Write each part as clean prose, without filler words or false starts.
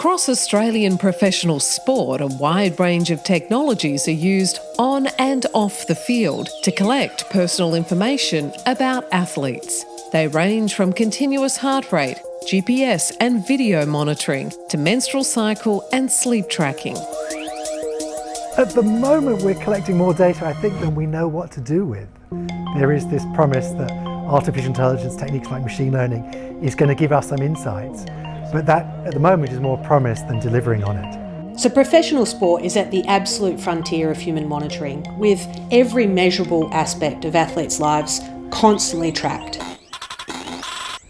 Across Australian professional sport, a wide range of technologies are used on and off the field to collect personal information about athletes. They range from continuous heart rate, GPS and video monitoring to menstrual cycle and sleep tracking. At the moment, we're collecting more data, I think, than we know what to do with. There is this promise that artificial intelligence techniques like machine learning is going to give us some insights, but that at the moment is more promise than delivering on it. So professional sport is at the absolute frontier of human monitoring, with every measurable aspect of athletes' lives constantly tracked.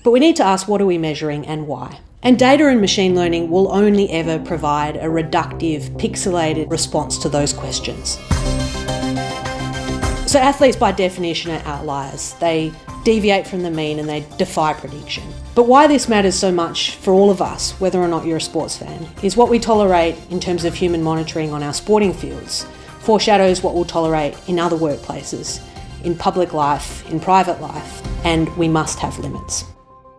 But we need to ask, what are we measuring and why? And data and machine learning will only ever provide a reductive, pixelated response to those questions. So athletes by definition are outliers. They deviate from the mean and they defy prediction. But why this matters so much for all of us, whether or not you're a sports fan, is what we tolerate in terms of human monitoring on our sporting fields foreshadows what we'll tolerate in other workplaces, in public life, in private life, and we must have limits.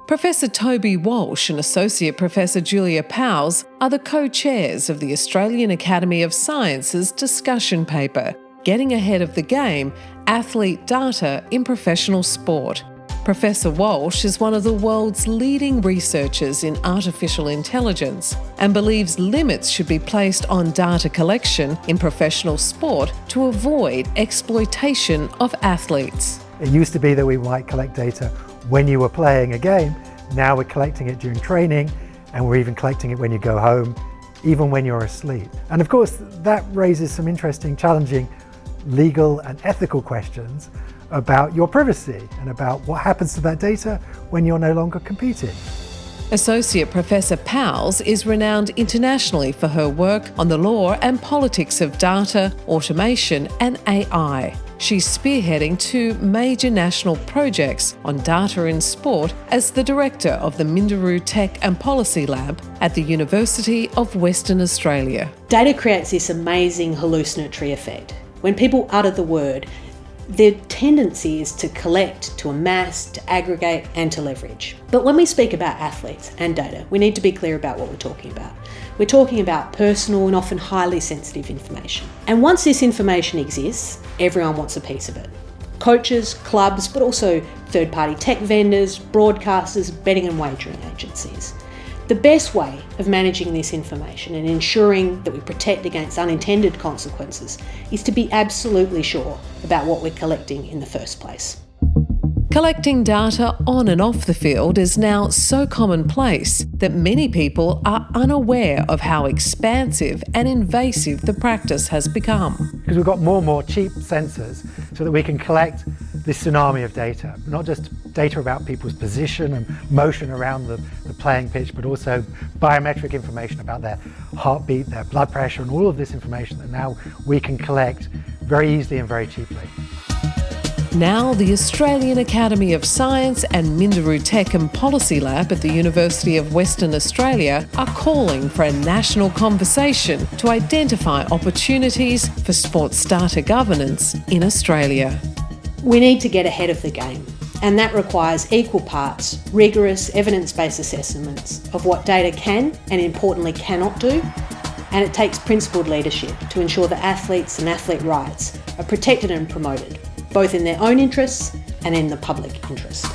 Professor Toby Walsh and Associate Professor Julia Powell are the co-chairs of the Australian Academy of Sciences discussion paper, Getting Ahead of the Game, Athlete Data in Professional Sport. Professor Walsh is one of the world's leading researchers in artificial intelligence and believes limits should be placed on data collection in professional sport to avoid exploitation of athletes. It used to be that we might collect data when you were playing a game. Now we're collecting it during training, and we're even collecting it when you go home, even when you're asleep. And of course, that raises some interesting, challenging legal and ethical questions about your privacy and about what happens to that data when you're no longer competing. Associate Professor Powell is renowned internationally for her work on the law and politics of data, automation and AI. She's spearheading 2 major national projects on data in sport as the director of the Minderoo Tech and Policy Lab at the University of Western Australia. Data creates this amazing hallucinatory effect. When people utter the word, their tendency is to collect, to amass, to aggregate and to leverage. But when we speak about athletes and data, we need to be clear about what we're talking about. We're talking about personal and often highly sensitive information. And once this information exists, everyone wants a piece of it. Coaches, clubs, but also third-party tech vendors, broadcasters, betting and wagering agencies. The best way of managing this information and ensuring that we protect against unintended consequences is to be absolutely sure about what we're collecting in the first place. Collecting data on and off the field is now so commonplace that many people are unaware of how expansive and invasive the practice has become. Because we've got more and more cheap sensors so that we can collect this tsunami of data, not just data about people's position and motion around the playing pitch, but also biometric information about their heartbeat, their blood pressure, and all of this information that now we can collect very easily and very cheaply. Now, the Australian Academy of Science and Minderoo Tech and Policy Lab at the University of Western Australia are calling for a national conversation to identify opportunities for sports data governance in Australia. We need to get ahead of the game, and that requires equal parts rigorous evidence-based assessments of what data can and importantly cannot do, and it takes principled leadership to ensure that athletes and athlete rights are protected and promoted, both in their own interests and in the public interest.